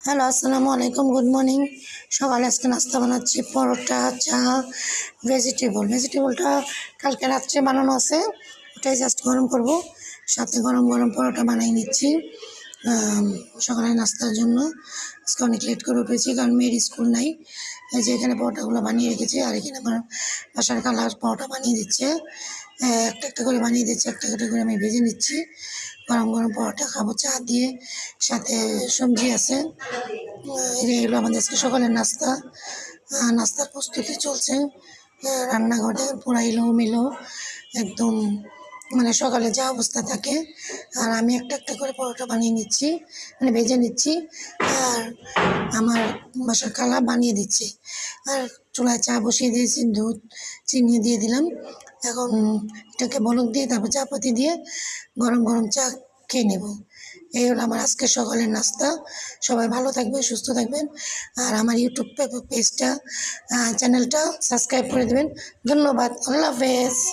Hello, আসসালামু আলাইকুম, good morning. সকালে আজকে নাস্তা বানাচ্ছি পরোটা, চা, ভেজিটেবলটা কালকে রাত্রে বানানো আছে, ওটাই জাস্ট গরম করব। সাথে গরম গরম পরোটা বানিয়ে নিচ্ছি সকালে নাস্তার জন্য। আজকে অনেক লেট করে উঠেছি কারণ মেয়ের স্কুল নাই। এই যে এখানে পরোটাগুলো বানিয়ে রেখেছি, আর এখানে আমার বাসার কালার পরোটা বানিয়ে দিচ্ছে। একটা একটা করে বানিয়ে দিচ্ছে, একটা একটা করে আমি ভেজে নিচ্ছি। গরম গরম পরোটা খাবো চা দিয়ে, সাথে সবজি আছে। এই হলো আমাদের আজকে সকালের নাস্তা। নাস্তার প্রস্তুতি চলছে। রান্নাঘর দেখেন পুরা এলোমেলো একদম, মানে সকালে যা অবস্থা থাকে। আর আমি একটা একটা করে পরোটা বানিয়ে নিচ্ছি, মানে ভেজে নিচ্ছি, আর আমার বাসার খালা বানিয়ে দিচ্ছে। আর চুলায় চা বসিয়ে দিয়েছি, দুধ চিনি দিয়ে দিলাম। এখন এটাকে বলক দিয়ে তারপর চা পাতি দিয়ে গরম গরম চা খেয়ে নেব। এই হলো আমার আজকের সকালের নাস্তা। সবাই ভালো থাকবেন, সুস্থ থাকবেন, আর আমার ইউটিউব পেজটা চ্যানেলটা সাবস্ক্রাইব করে দেবেন। ধন্যবাদ, আল্লাহ হাফেজ।